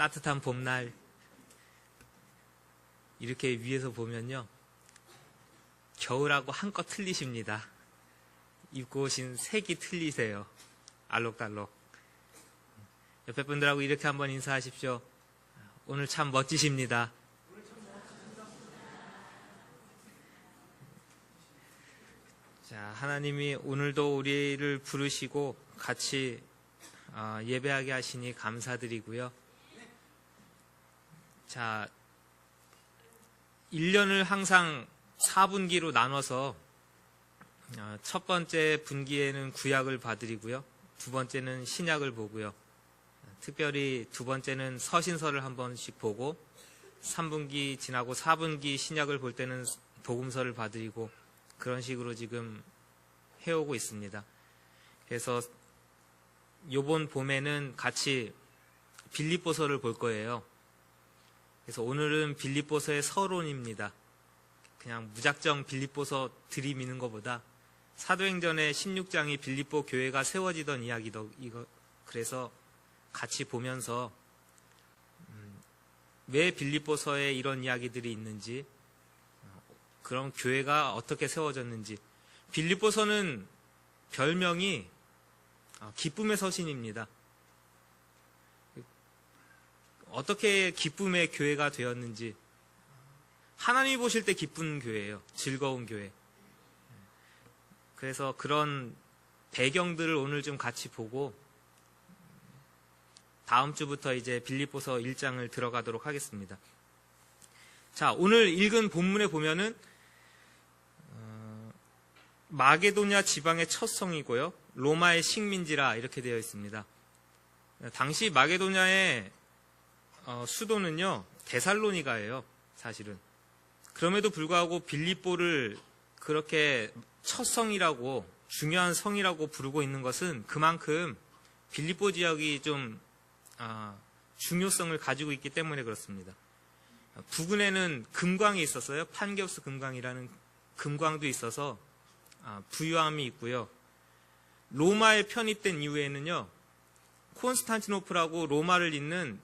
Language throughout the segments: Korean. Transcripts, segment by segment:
따뜻한 봄날 이렇게 위에서 보면요, 겨울하고 한껏 틀리십니다. 입고 오신 색이 틀리세요. 알록달록. 옆에 분들하고 이렇게 한번 인사하십시오. 오늘 참 멋지십니다. 자, 하나님이 오늘도 우리를 부르시고 같이 예배하게 하시니 감사드리고요. 자, 1년을 항상 4분기로 나눠서 첫 번째 분기에는 구약을 봐드리고요. 두 번째는 신약을 보고요. 특별히 두 번째는 서신서를 한 번씩 보고 3분기 지나고 4분기 신약을 볼 때는 복음서를 봐드리고 그런 식으로 지금 해오고 있습니다. 그래서 요번 봄에는 같이 빌립보서를 볼 거예요. 그래서 오늘은 빌립보서의 서론입니다. 그냥 무작정 빌립보서 들이미는 것보다 사도행전의 16장이 빌립보 교회가 세워지던 이야기도 이거 그래서 같이 보면서 왜 빌립보서에 이런 이야기들이 있는지, 그런 교회가 어떻게 세워졌는지. 빌립보서는 별명이 기쁨의 서신입니다. 어떻게 기쁨의 교회가 되었는지. 하나님이 보실 때 기쁜 교회예요. 즐거운 교회. 그래서 그런 배경들을 오늘 좀 같이 보고 다음 주부터 이제 빌립보서 1장을 들어가도록 하겠습니다. 자, 오늘 읽은 본문에 보면은 마게도냐 지방의 첫 성이고요, 로마의 식민지라 이렇게 되어 있습니다. 당시 마게도냐의 수도는요 데살로니가예요, 사실은. 그럼에도 불구하고 빌립보를 그렇게 첫 성이라고, 중요한 성이라고 부르고 있는 것은 그만큼 빌립보 지역이 좀 중요성을 가지고 있기 때문에 그렇습니다. 부근에는 금광이 있었어요. 판게우스 금광이라는 금광도 있어서 부유함이 있고요. 로마에 편입된 이후에는요, 콘스탄티노플하고 로마를 잇는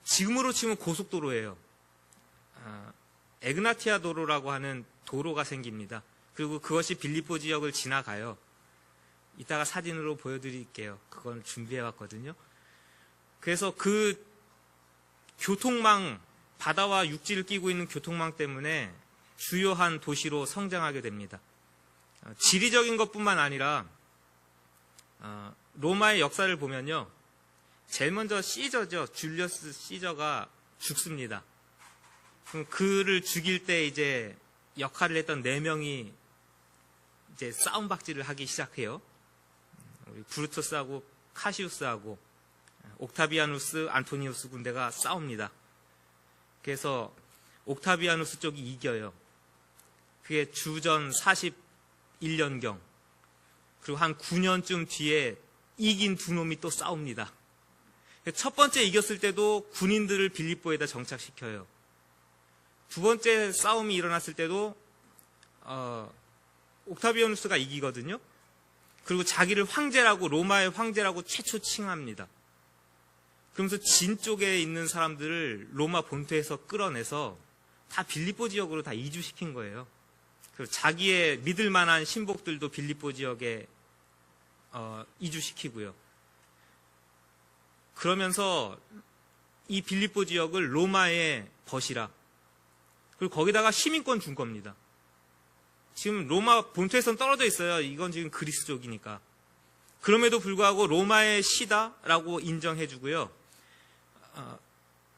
지금으로 치면 고속도로예요. 에그나티아 도로라고 하는 도로가 생깁니다. 그리고 그것이 빌립보 지역을 지나가요. 이따가 사진으로 보여드릴게요. 그건 준비해왔거든요. 그래서 그 교통망, 바다와 육지를 끼고 있는 교통망 때문에 주요한 도시로 성장하게 됩니다. 지리적인 것뿐만 아니라 로마의 역사를 보면요, 제일 먼저 시저죠. 줄리어스 시저가 죽습니다. 그럼 그를 죽일 때 이제 역할을 했던 4명이 이제 싸움박질을 하기 시작해요. 우리 브루투스하고 카시우스하고 옥타비아누스, 안토니우스 군대가 싸웁니다. 그래서 옥타비아누스 쪽이 이겨요. 그게 주전 41년경. 그리고 한 9년쯤 뒤에 이긴 두 놈이 또 싸웁니다. 첫 번째 이겼을 때도 군인들을 빌립보에다 정착시켜요. 두 번째 싸움이 일어났을 때도 옥타비아누스가 이기거든요. 그리고 자기를 황제라고, 로마의 황제라고 최초 칭합니다. 그러면서 진 쪽에 있는 사람들을 로마 본토에서 끌어내서 다 빌립보 지역으로 다 이주시킨 거예요. 그리고 자기의 믿을 만한 신복들도 빌립보 지역에 이주시키고요. 그러면서 이 빌립보 지역을 로마의 벗이라, 그리고 거기다가 시민권 준 겁니다. 지금 로마 본토에서는 떨어져 있어요. 이건 지금 그리스 쪽이니까. 그럼에도 불구하고 로마의 시다라고 인정해주고요.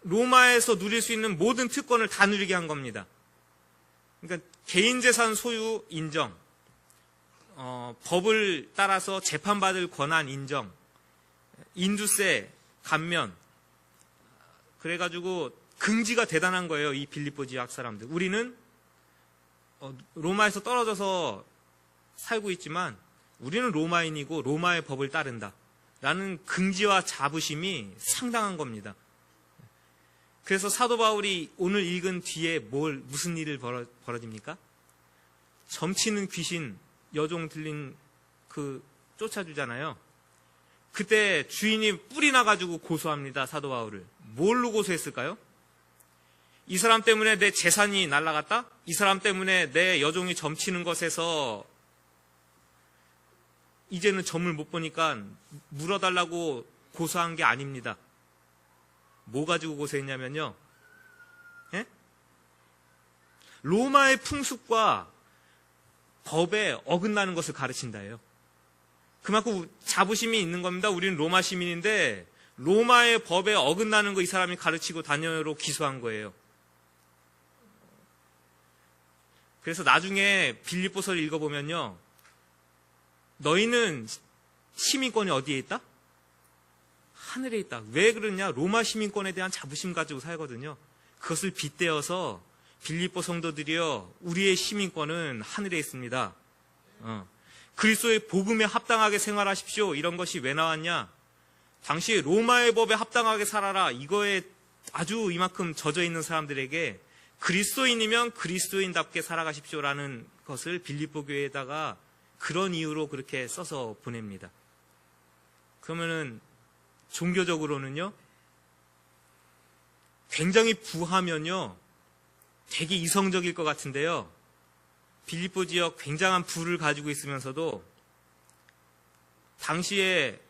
로마에서 누릴 수 있는 모든 특권을 다 누리게 한 겁니다. 그러니까 개인재산 소유 인정, 법을 따라서 재판받을 권한 인정, 인두세, 감면. 그래가지고 긍지가 대단한 거예요, 이 빌립보 지역 사람들. 우리는 로마에서 떨어져서 살고 있지만 우리는 로마인이고 로마의 법을 따른다 라는 긍지와 자부심이 상당한 겁니다. 그래서 사도 바울이 오늘 읽은 뒤에 무슨 일을 벌어집니까? 점치는 귀신, 여종 들린 쫓아주잖아요. 그때 주인이 뿔이 나가지고 고소합니다, 사도 바울을. 뭘로 고소했을까요? 이 사람 때문에 내 재산이 날아갔다? 이 사람 때문에 내 여종이 점치는 것에서 이제는 점을 못 보니까 물어달라고 고소한 게 아닙니다. 뭐 가지고 고소했냐면요. 예? 로마의 풍습과 법에 어긋나는 것을 가르친다예요. 그만큼 자부심이 있는 겁니다. 우리는 로마 시민인데 로마의 법에 어긋나는 거 이 사람이 가르치고 다녀로 기소한 거예요. 그래서 나중에 빌립보서를 읽어보면요. 너희는 시민권이 어디에 있다? 하늘에 있다. 왜 그러냐? 로마 시민권에 대한 자부심 가지고 살거든요. 그것을 빗대어서 빌립보 성도들이여 우리의 시민권은 하늘에 있습니다. 그리스도의 복음에 합당하게 생활하십시오. 이런 것이 왜 나왔냐? 당시 로마의 법에 합당하게 살아라. 이거에 아주 이만큼 젖어 있는 사람들에게 그리스도인이면 그리스도인답게 살아가십시오라는 것을 빌립보 교회에다가 그런 이유로 그렇게 써서 보냅니다. 그러면은 종교적으로는요, 굉장히 부하면요, 되게 이성적일 것 같은데요, 빌립보 지역 굉장한 부를 가지고 있으면서도 당시에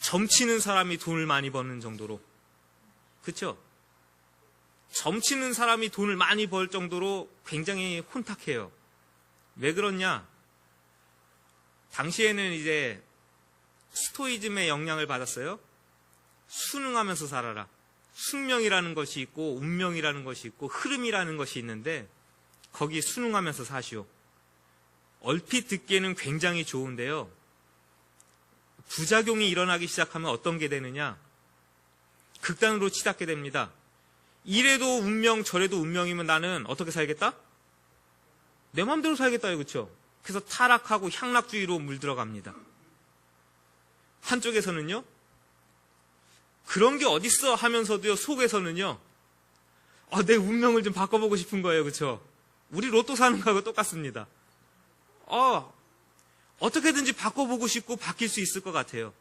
점치는 사람이 돈을 많이 버는 정도로, 그렇죠? 점치는 사람이 돈을 많이 벌 정도로 굉장히 혼탁해요. 왜 그러냐? 당시에는 이제 스토이즘의 영향을 받았어요. 순응하면서 살아라. 숙명이라는 것이 있고 운명이라는 것이 있고 흐름이라는 것이 있는데 거기 순응하면서 사시오. 얼핏 듣기에는 굉장히 좋은데요. 부작용이 일어나기 시작하면 어떤 게 되느냐? 극단으로 치닫게 됩니다. 이래도 운명 저래도 운명이면 나는 어떻게 살겠다? 내 마음대로 살겠다요. 그렇죠? 그래서 타락하고 향락주의로 물들어갑니다. 한쪽에서는요, 그런 게 어딨어 하면서도요, 속에서는요, 내 운명을 좀 바꿔보고 싶은 거예요. 그렇죠? 우리 로또 사는 거하고 똑같습니다. 어떻게든지 바꿔보고 싶고 바뀔 수 있을 것 같아요.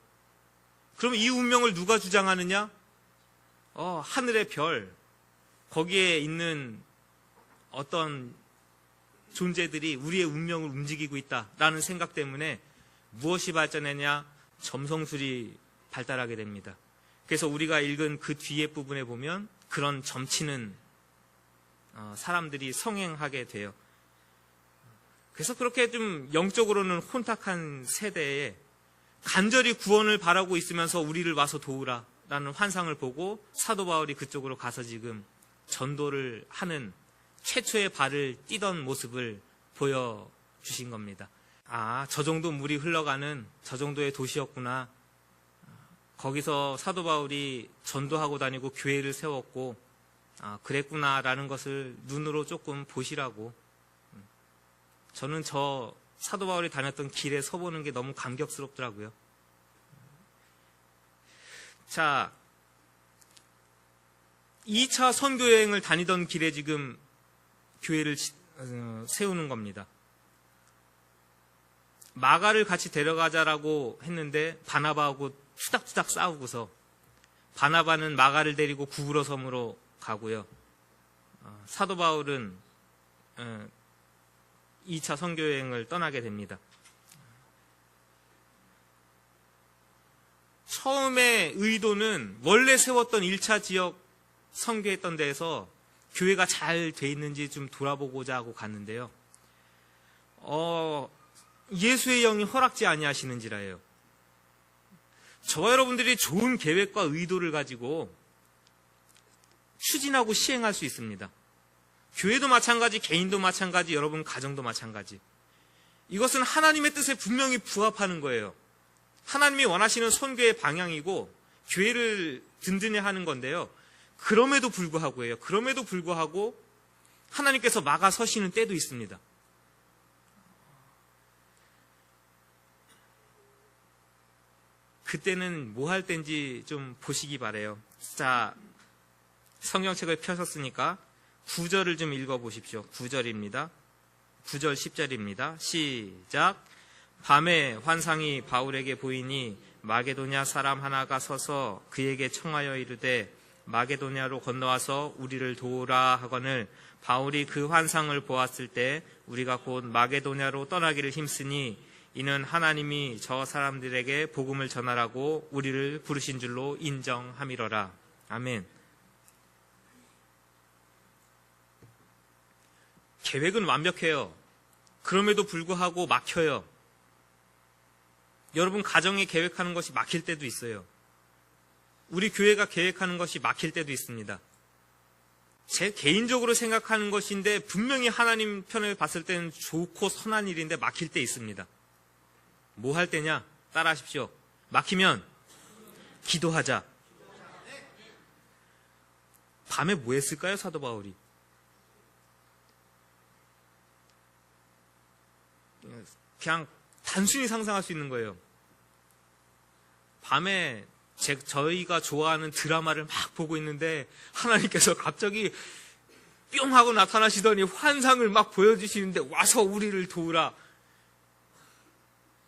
그럼 이 운명을 누가 주장하느냐? 하늘의 별, 거기에 있는 어떤 존재들이 우리의 운명을 움직이고 있다라는 생각 때문에 무엇이 발전했냐? 점성술이 발달하게 됩니다. 그래서 우리가 읽은 그 뒤에 부분에 보면 그런 점치는 사람들이 성행하게 돼요. 그래서 그렇게 좀 영적으로는 혼탁한 세대에 간절히 구원을 바라고 있으면서 우리를 와서 도우라라는 환상을 보고 사도 바울이 그쪽으로 가서 지금 전도를 하는 최초의 발을 띄던 모습을 보여주신 겁니다. 저 정도 물이 흘러가는 저 정도의 도시였구나. 거기서 사도 바울이 전도하고 다니고 교회를 세웠고 그랬구나라는 것을 눈으로 조금 보시라고. 저는 저 사도 바울이 다녔던 길에 서보는 게 너무 감격스럽더라고요. 자, 2차 선교여행을 다니던 길에 지금 교회를 세우는 겁니다. 마가를 같이 데려가자라고 했는데 바나바하고 투닥투닥 싸우고서 바나바는 마가를 데리고 구브로 섬으로 가고요. 사도 바울은 2차 선교여행을 떠나게 됩니다. 처음에 의도는 원래 세웠던 1차 지역 선교했던 데에서 교회가 잘 돼 있는지 좀 돌아보고자 하고 갔는데요. 예수의 영이 허락지 아니하시는지라예요. 저와 여러분들이 좋은 계획과 의도를 가지고 추진하고 시행할 수 있습니다. 교회도 마찬가지, 개인도 마찬가지, 여러분 가정도 마찬가지. 이것은 하나님의 뜻에 분명히 부합하는 거예요. 하나님이 원하시는 선교의 방향이고 교회를 든든히 하는 건데요. 그럼에도 불구하고 하나님께서 막아서시는 때도 있습니다. 그때는 뭐 할 때인지 좀 보시기 바라요. 자, 성경책을 펴셨으니까 9절을 좀 읽어보십시오. 9절입니다. 9절 10절입니다. 시작. 밤에 환상이 바울에게 보이니 마게도냐 사람 하나가 서서 그에게 청하여 이르되 마게도냐로 건너와서 우리를 도우라 하거늘 바울이 그 환상을 보았을 때 우리가 곧 마게도냐로 떠나기를 힘쓰니 이는 하나님이 저 사람들에게 복음을 전하라고 우리를 부르신 줄로 인정함이러라. 아멘. 계획은 완벽해요. 그럼에도 불구하고 막혀요. 여러분 가정에 계획하는 것이 막힐 때도 있어요. 우리 교회가 계획하는 것이 막힐 때도 있습니다. 제 개인적으로 생각하는 것인데 분명히 하나님 편을 봤을 때는 좋고 선한 일인데 막힐 때 있습니다. 뭐 할 때냐? 따라 하십시오. 막히면 기도하자. 밤에 뭐 했을까요, 사도 바울이? 그냥 단순히 상상할 수 있는 거예요. 밤에 저희가 좋아하는 드라마를 막 보고 있는데 하나님께서 갑자기 뿅 하고 나타나시더니 환상을 막 보여주시는데 와서 우리를 도우라.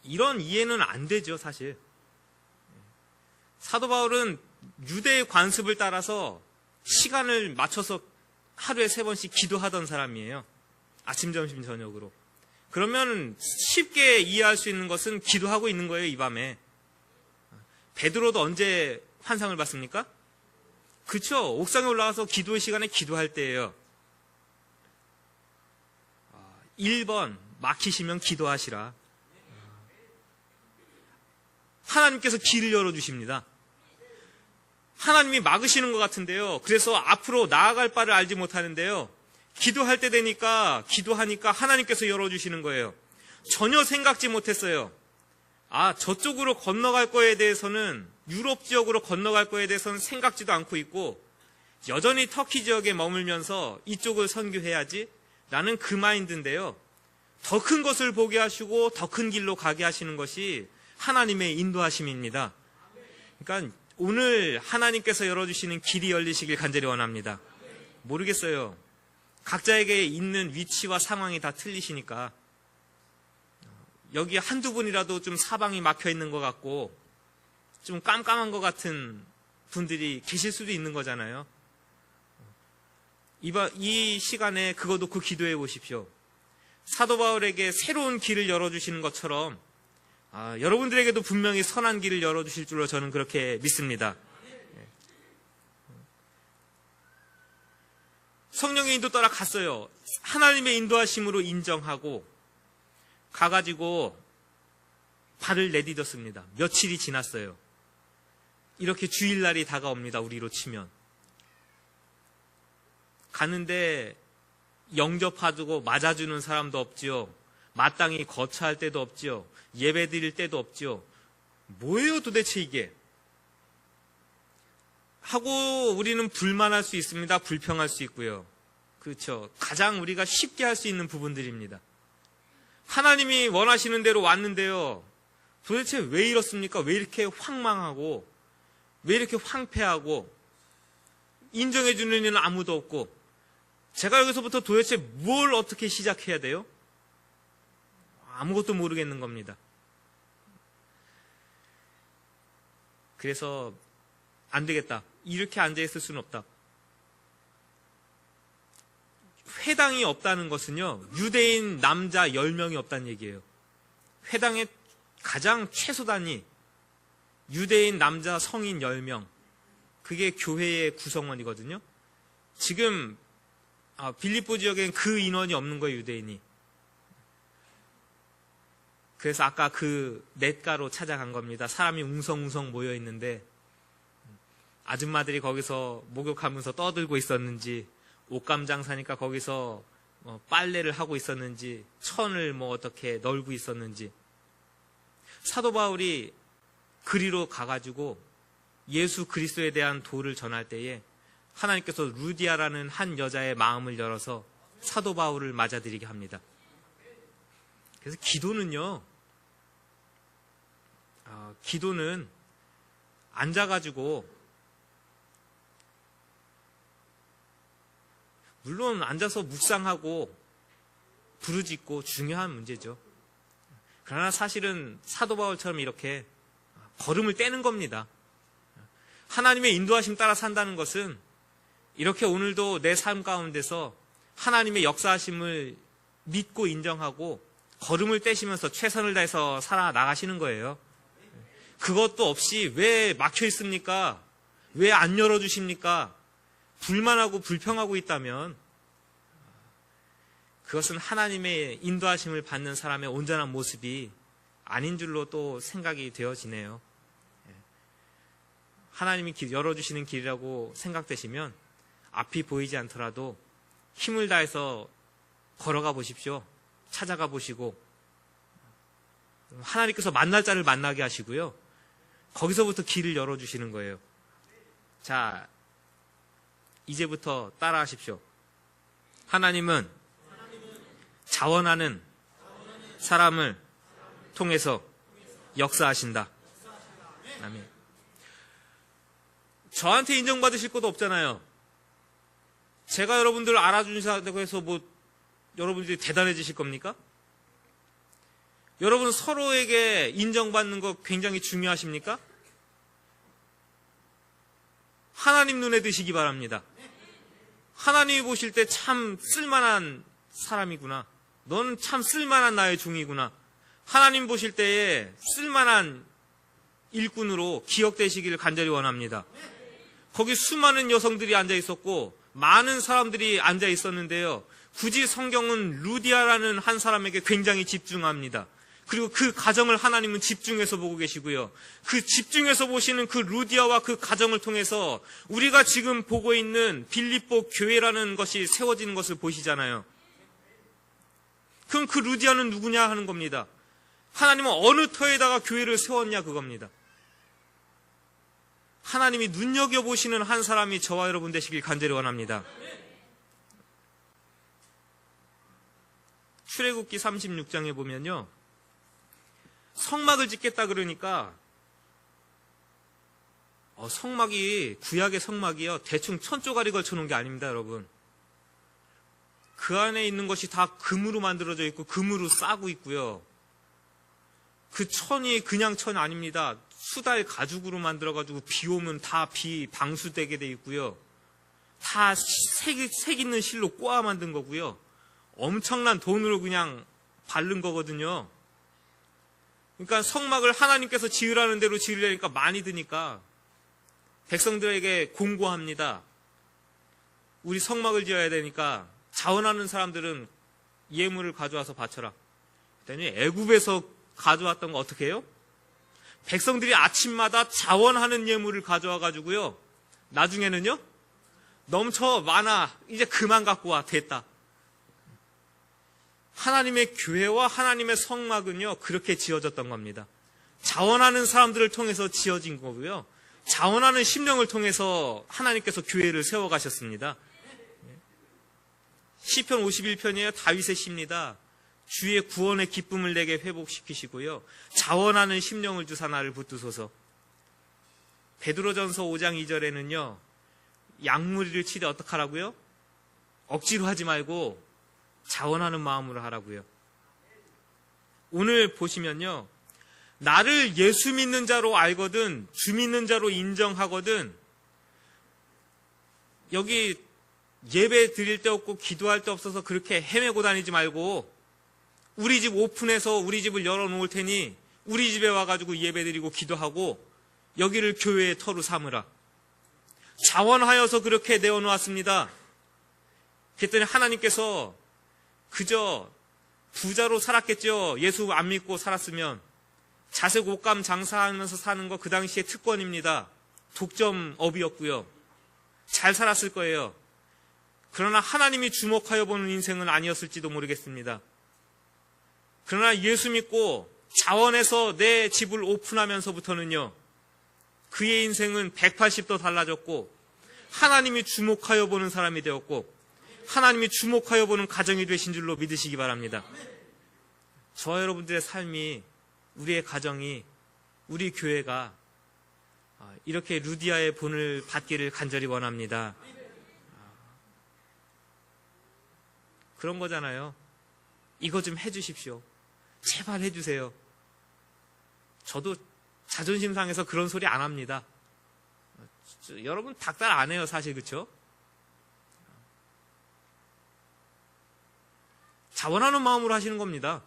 이런 이해는 안 되죠, 사실. 사도 바울은 유대의 관습을 따라서 시간을 맞춰서 하루에 3번씩 기도하던 사람이에요. 아침, 점심, 저녁으로. 그러면 쉽게 이해할 수 있는 것은 기도하고 있는 거예요, 이 밤에. 베드로도 언제 환상을 봤습니까? 그렇죠. 옥상에 올라가서 기도의 시간에 기도할 때예요. 1번 막히시면 기도하시라. 하나님께서 길을 열어주십니다. 하나님이 막으시는 것 같은데요. 그래서 앞으로 나아갈 바를 알지 못하는데요. 기도할 때 되니까 기도하니까 하나님께서 열어주시는 거예요. 전혀 생각지 못했어요. 저쪽으로 건너갈 거에 대해서는 유럽 지역으로 건너갈 거에 대해서는 생각지도 않고 있고 여전히 터키 지역에 머물면서 이쪽을 선교해야지 라는 그 마인드인데요. 더 큰 것을 보게 하시고 더 큰 길로 가게 하시는 것이 하나님의 인도하심입니다. 그러니까 오늘 하나님께서 열어주시는 길이 열리시길 간절히 원합니다. 모르겠어요. 각자에게 있는 위치와 상황이 다 틀리시니까 여기 한두 분이라도 좀 사방이 막혀 있는 것 같고 좀 깜깜한 것 같은 분들이 계실 수도 있는 거잖아요. 이 시간에 그거 놓고 기도해 보십시오. 사도 바울에게 새로운 길을 열어주시는 것처럼 여러분들에게도 분명히 선한 길을 열어주실 줄로 저는 그렇게 믿습니다. 성령의 인도 따라 갔어요. 하나님의 인도하심으로 인정하고 가가지고 발을 내디뎠습니다. 며칠이 지났어요. 이렇게 주일날이 다가옵니다. 우리로 치면. 가는데 영접하고 맞아주는 사람도 없지요. 마땅히 거처할 때도 없지요. 예배 드릴 때도 없지요. 뭐예요 도대체 이게? 하고 우리는 불만할 수 있습니다. 불평할 수 있고요. 그렇죠. 가장 우리가 쉽게 할 수 있는 부분들입니다. 하나님이 원하시는 대로 왔는데요. 도대체 왜 이렇습니까? 왜 이렇게 황망하고 왜 이렇게 황폐하고 인정해 주는 이는 아무도 없고 제가 여기서부터 도대체 뭘 어떻게 시작해야 돼요? 아무것도 모르겠는 겁니다. 그래서 안 되겠다. 이렇게 앉아있을 수는 없다. 회당이 없다는 것은요. 유대인 남자 10명이 없다는 얘기예요. 회당의 가장 최소 단위 유대인 남자 성인 10명. 그게 교회의 구성원이거든요. 지금 빌립보 지역엔 그 인원이 없는 거예요. 유대인이. 그래서 아까 그 냇가로 찾아간 겁니다. 사람이 웅성웅성 모여있는데 아줌마들이 거기서 목욕하면서 떠들고 있었는지 옷감장 사니까 거기서 빨래를 하고 있었는지 천을 어떻게 널고 있었는지 사도 바울이 그리로 가가지고 예수 그리스도에 대한 도를 전할 때에 하나님께서 루디아라는 한 여자의 마음을 열어서 사도 바울을 맞아들이게 합니다. 그래서 기도는 앉아가지고 물론 앉아서 묵상하고 부르짖고 중요한 문제죠. 그러나 사실은 사도 바울처럼 이렇게 걸음을 떼는 겁니다. 하나님의 인도하심 따라 산다는 것은 이렇게 오늘도 내 삶 가운데서 하나님의 역사하심을 믿고 인정하고 걸음을 떼시면서 최선을 다해서 살아나가시는 거예요. 그것도 없이 왜 막혀 있습니까? 왜 안 열어주십니까? 불만하고 불평하고 있다면 그것은 하나님의 인도하심을 받는 사람의 온전한 모습이 아닌 줄로 또 생각이 되어지네요. 하나님이 열어주시는 길이라고 생각되시면 앞이 보이지 않더라도 힘을 다해서 걸어가 보십시오. 찾아가 보시고 하나님께서 만날 자를 만나게 하시고요. 거기서부터 길을 열어주시는 거예요. 자, 이제부터 따라하십시오. 하나님은 자원하는 사람을 통해서 역사하신다. 아멘. 저한테 인정받으실 것도 없잖아요. 제가 여러분들을 알아주신다고 해서 여러분들이 대단해지실 겁니까? 여러분 서로에게 인정받는 거 굉장히 중요하십니까? 하나님 눈에 드시기 바랍니다. 하나님이 보실 때 참 쓸만한 사람이구나. 너는 참 쓸만한 나의 종이구나. 하나님 보실 때에 쓸만한 일꾼으로 기억되시기를 간절히 원합니다. 거기 수많은 여성들이 앉아 있었고 많은 사람들이 앉아 있었는데요. 굳이 성경은 루디아라는 한 사람에게 굉장히 집중합니다. 그리고 그 가정을 하나님은 집중해서 보고 계시고요. 그 집중해서 보시는 그 루디아와 그 가정을 통해서 우리가 지금 보고 있는 빌립보 교회라는 것이 세워지는 것을 보시잖아요. 그럼 그 루디아는 누구냐 하는 겁니다. 하나님은 어느 터에다가 교회를 세웠냐 그겁니다. 하나님이 눈여겨보시는 한 사람이 저와 여러분 되시길 간절히 원합니다. 출애굽기 36장에 보면요. 성막을 짓겠다 그러니까 성막이 구약의 성막이요. 대충 천조가리 걸쳐놓은 게 아닙니다. 여러분. 그 안에 있는 것이 다 금으로 만들어져 있고 금으로 싸고 있고요. 그 천이 그냥 천 아닙니다. 수달 가죽으로 만들어가지고 비 오면 다 비 방수되게 돼 있고요. 다 색 있는 실로 꼬아 만든 거고요. 엄청난 돈으로 그냥 바른 거거든요. 그러니까 성막을 하나님께서 지으라는 대로 지으려니까 많이 드니까 백성들에게 공고합니다. 우리 성막을 지어야 되니까 자원하는 사람들은 예물을 가져와서 바쳐라. 그랬더니 애굽에서 가져왔던 거 어떻게 해요? 백성들이 아침마다 자원하는 예물을 가져와 가지고요. 나중에는요. 넘쳐 많아. 이제 그만 갖고 와. 됐다. 하나님의 교회와 하나님의 성막은요. 그렇게 지어졌던 겁니다. 자원하는 사람들을 통해서 지어진 거고요. 자원하는 심령을 통해서 하나님께서 교회를 세워가셨습니다. 시편 51편이에요. 다윗의 시입니다. 주의 구원의 기쁨을 내게 회복시키시고요. 자원하는 심령을 주사 나를 붙드소서. 베드로전서 5장 2절에는요. 양무리를 치되 어떡하라고요? 억지로 하지 말고 자원하는 마음으로 하라고요. 오늘 보시면요. 나를 예수 믿는 자로 알거든 주 믿는 자로 인정하거든 여기 예배 드릴 데 없고 기도할 데 없어서 그렇게 헤매고 다니지 말고 우리 집 오픈해서 우리 집을 열어놓을 테니 우리 집에 와가지고 예배 드리고 기도하고 여기를 교회의 터로 삼으라. 자원하여서 그렇게 내어놓았습니다. 그랬더니 하나님께서 그저 부자로 살았겠죠. 예수 안 믿고 살았으면. 자색 옷감 장사하면서 사는 거 그 당시에 특권입니다. 독점업이었고요. 잘 살았을 거예요. 그러나 하나님이 주목하여 보는 인생은 아니었을지도 모르겠습니다. 그러나 예수 믿고 자원해서 내 집을 오픈하면서부터는요. 그의 인생은 180도 달라졌고 하나님이 주목하여 보는 사람이 되었고 하나님이 주목하여 보는 가정이 되신 줄로 믿으시기 바랍니다. 저와 여러분들의 삶이 우리의 가정이 우리 교회가 이렇게 루디아의 본을 받기를 간절히 원합니다. 그런 거잖아요. 이거 좀 해주십시오. 제발 해주세요. 저도 자존심 상해서 그런 소리 안 합니다. 여러분 닭달 안 해요, 사실. 그렇죠? 자원하는 마음으로 하시는 겁니다.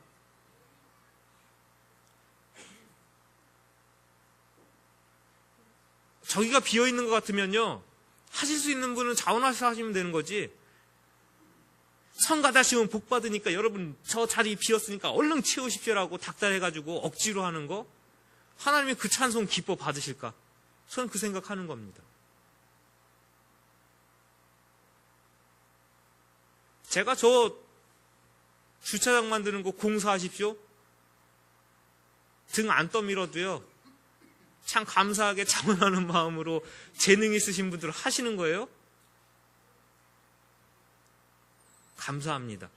저기가 비어있는 것 같으면요, 하실 수 있는 분은 자원하셔서 하시면 되는 거지. 성 가다시면 복 받으니까 여러분 저 자리 비었으니까 얼른 채우십시오라고 닥달해가지고 억지로 하는 거, 하나님이 그 찬송 기뻐 받으실까? 저는 그 생각하는 겁니다. 제가 저 주차장 만드는 거 공사하십시오, 등 안 떠밀어도요, 참 감사하게 자원하는 마음으로 재능 있으신 분들 하시는 거예요. 감사합니다.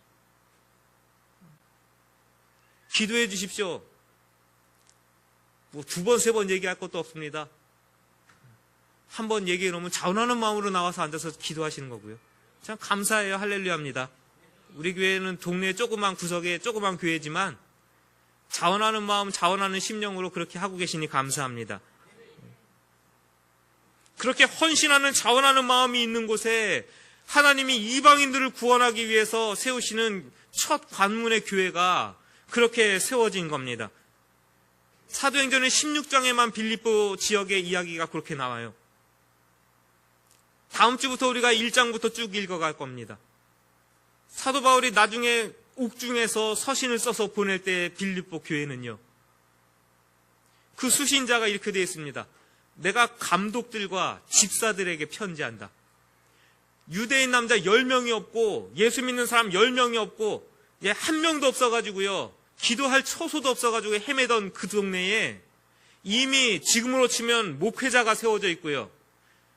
기도해 주십시오. 뭐 2번, 3번 얘기할 것도 없습니다. 한 번 얘기해 놓으면 자원하는 마음으로 나와서 앉아서 기도하시는 거고요. 참 감사해요. 할렐루야입니다. 우리 교회는 동네 조그만 구석에 조그만 교회지만 자원하는 마음, 자원하는 심령으로 그렇게 하고 계시니 감사합니다. 그렇게 헌신하는 자원하는 마음이 있는 곳에 하나님이 이방인들을 구원하기 위해서 세우시는 첫 관문의 교회가 그렇게 세워진 겁니다. 사도행전의 16장에만 빌립보 지역의 이야기가 그렇게 나와요. 다음 주부터 우리가 1장부터 쭉 읽어갈 겁니다. 사도 바울이 나중에 옥중에서 서신을 써서 보낼 때 빌립보 교회는요, 그 수신자가 이렇게 되어 있습니다. 내가 감독들과 집사들에게 편지한다. 유대인 남자 10명이 없고 예수 믿는 사람 10명이 없고 한 명도 없어가지고요, 기도할 처소도 없어가지고 헤매던 그 동네에 이미 지금으로 치면 목회자가 세워져 있고요,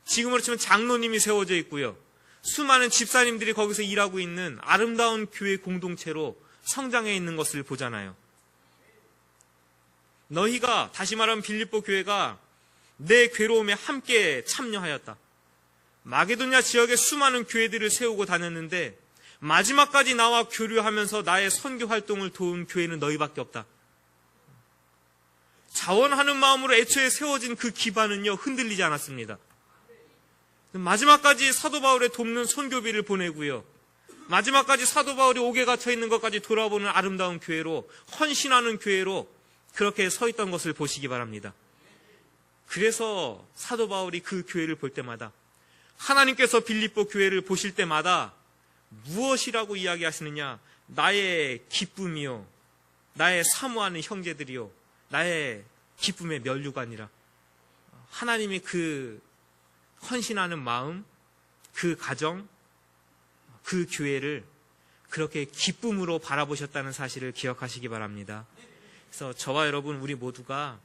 지금으로 치면 장로님이 세워져 있고요, 수많은 집사님들이 거기서 일하고 있는 아름다운 교회 공동체로 성장해 있는 것을 보잖아요. 너희가, 다시 말하면 빌립보 교회가 내 괴로움에 함께 참여하였다. 마게도냐 지역에 수많은 교회들을 세우고 다녔는데 마지막까지 나와 교류하면서 나의 선교 활동을 도운 교회는 너희밖에 없다. 자원하는 마음으로 애초에 세워진 그 기반은요, 흔들리지 않았습니다. 마지막까지 사도 바울의 돕는 선교비를 보내고요, 마지막까지 사도 바울이 옥에 갇혀 있는 것까지 돌아보는 아름다운 교회로, 헌신하는 교회로 그렇게 서 있던 것을 보시기 바랍니다. 그래서 사도 바울이 그 교회를 볼 때마다, 하나님께서 빌립보 교회를 보실 때마다 무엇이라고 이야기하시느냐? 나의 기쁨이요, 나의 사모하는 형제들이요, 나의 기쁨의 면류관이라. 하나님이 그 헌신하는 마음, 그 가정, 그 교회를 그렇게 기쁨으로 바라보셨다는 사실을 기억하시기 바랍니다. 그래서 저와 여러분, 우리 모두가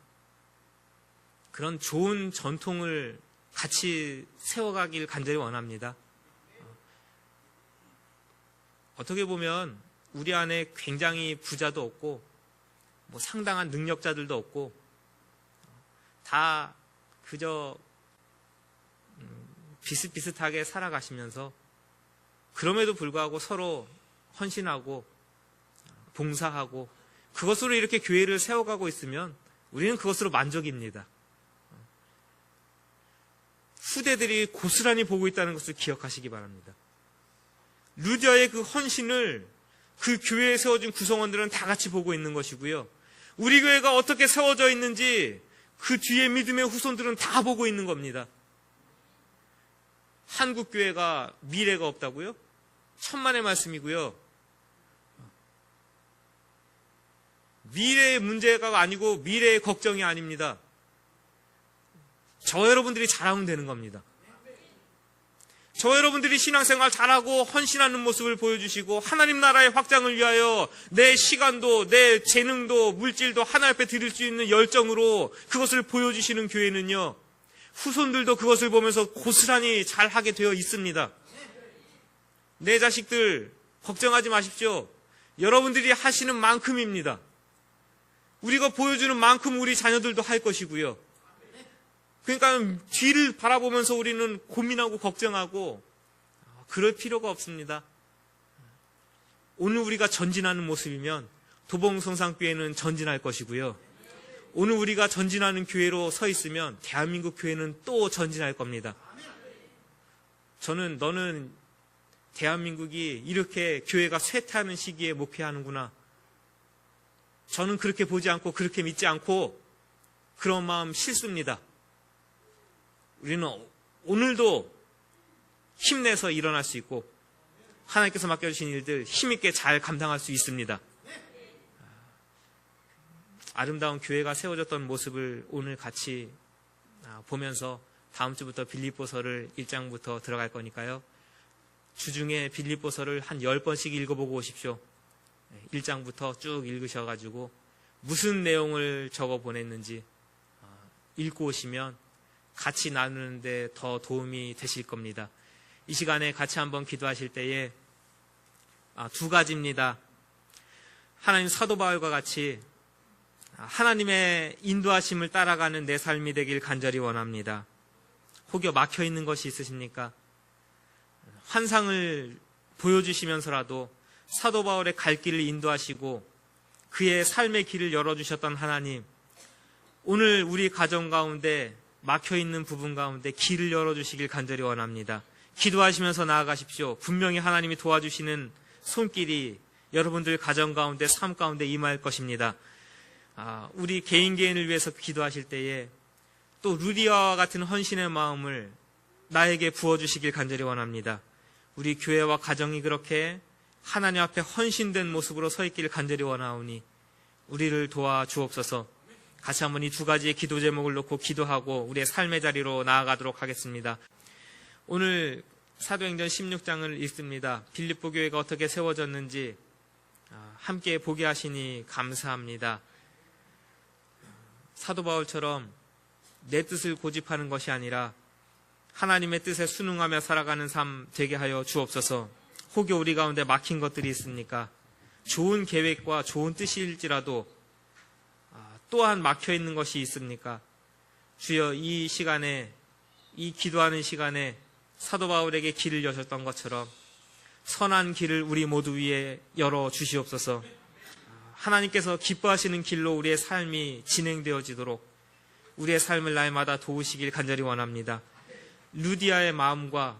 그런 좋은 전통을 같이 세워가길 간절히 원합니다. 어떻게 보면 우리 안에 굉장히 부자도 없고 뭐 상당한 능력자들도 없고 다 그저 비슷비슷하게 살아가시면서 그럼에도 불구하고 서로 헌신하고 봉사하고 그것으로 이렇게 교회를 세워가고 있으면 우리는 그것으로 만족입니다. 후대들이 고스란히 보고 있다는 것을 기억하시기 바랍니다. 루디아의 그 헌신을 그 교회에 세워진 구성원들은 다 같이 보고 있는 것이고요, 우리 교회가 어떻게 세워져 있는지 그 뒤에 믿음의 후손들은 다 보고 있는 겁니다. 한국 교회가 미래가 없다고요? 천만의 말씀이고요. 미래의 문제가 아니고 미래의 걱정이 아닙니다. 저 여러분들이 잘하면 되는 겁니다. 저 여러분들이 신앙생활 잘하고 헌신하는 모습을 보여주시고 하나님 나라의 확장을 위하여 내 시간도 내 재능도 물질도 하나님 앞에 드릴 수 있는 열정으로 그것을 보여주시는 교회는요, 후손들도 그것을 보면서 고스란히 잘하게 되어 있습니다. 내 자식들 걱정하지 마십시오. 여러분들이 하시는 만큼입니다. 우리가 보여주는 만큼 우리 자녀들도 할 것이고요. 그러니까 뒤를 바라보면서 우리는 고민하고 걱정하고 그럴 필요가 없습니다. 오늘 우리가 전진하는 모습이면 도봉성산교회는 전진할 것이고요, 오늘 우리가 전진하는 교회로 서 있으면 대한민국 교회는 또 전진할 겁니다. 너는 대한민국이 이렇게 교회가 쇠퇴하는 시기에 목회하는구나. 저는 그렇게 보지 않고 그렇게 믿지 않고 그런 마음 싫습니다. 우리는 오늘도 힘내서 일어날 수 있고 하나님께서 맡겨주신 일들 힘있게 잘 감당할 수 있습니다. 아름다운 교회가 세워졌던 모습을 오늘 같이 보면서 다음 주부터 빌립보서를 1장부터 들어갈 거니까요. 주중에 빌립보서를 한 10번씩 읽어보고 오십시오. 1장부터 쭉 읽으셔가지고 무슨 내용을 적어 보냈는지 읽고 오시면 같이 나누는데 더 도움이 되실 겁니다. 이 시간에 같이 한번 기도하실 때에 두 가지입니다. 하나님 사도 바울과 같이 하나님의 인도하심을 따라가는 내 삶이 되길 간절히 원합니다. 혹여 막혀있는 것이 있으십니까? 환상을 보여주시면서라도 사도 바울의 갈 길을 인도하시고 그의 삶의 길을 열어주셨던 하나님, 오늘 우리 가정 가운데 막혀있는 부분 가운데 길을 열어주시길 간절히 원합니다. 기도하시면서 나아가십시오. 분명히 하나님이 도와주시는 손길이 여러분들 가정 가운데 삶 가운데 임할 것입니다. 우리 개인을 위해서 기도하실 때에 또 루디아와 같은 헌신의 마음을 나에게 부어주시길 간절히 원합니다. 우리 교회와 가정이 그렇게 하나님 앞에 헌신된 모습으로 서 있기를 간절히 원하오니 우리를 도와주옵소서. 같이 한번 이 두 가지의 기도 제목을 놓고 기도하고 우리의 삶의 자리로 나아가도록 하겠습니다. 오늘 사도행전 16장을 읽습니다. 빌립보 교회가 어떻게 세워졌는지 함께 보게 하시니 감사합니다. 사도 바울처럼 내 뜻을 고집하는 것이 아니라 하나님의 뜻에 순응하며 살아가는 삶 되게 하여 주옵소서. 혹여 우리 가운데 막힌 것들이 있습니까? 좋은 계획과 좋은 뜻일지라도 또한 막혀있는 것이 있습니까? 주여, 이 시간에, 이 기도하는 시간에 사도 바울에게 길을 여셨던 것처럼 선한 길을 우리 모두 위에 열어 주시옵소서. 하나님께서 기뻐하시는 길로 우리의 삶이 진행되어지도록 우리의 삶을 날마다 도우시길 간절히 원합니다. 루디아의 마음과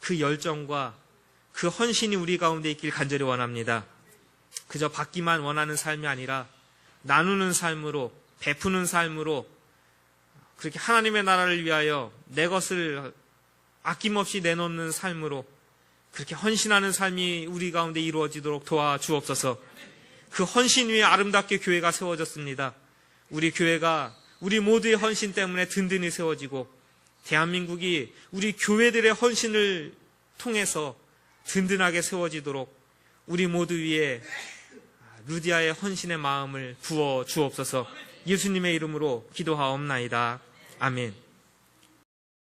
그 열정과 그 헌신이 우리 가운데 있길 간절히 원합니다. 그저 받기만 원하는 삶이 아니라 나누는 삶으로, 베푸는 삶으로 그렇게 하나님의 나라를 위하여 내 것을 아낌없이 내놓는 삶으로 그렇게 헌신하는 삶이 우리 가운데 이루어지도록 도와주옵소서. 그 헌신 위에 아름답게 교회가 세워졌습니다. 우리 교회가 우리 모두의 헌신 때문에 든든히 세워지고 대한민국이 우리 교회들의 헌신을 통해서 든든하게 세워지도록 우리 모두 위에 루디아의 헌신의 마음을 부어 주옵소서. 예수님의 이름으로 기도하옵나이다. 아멘.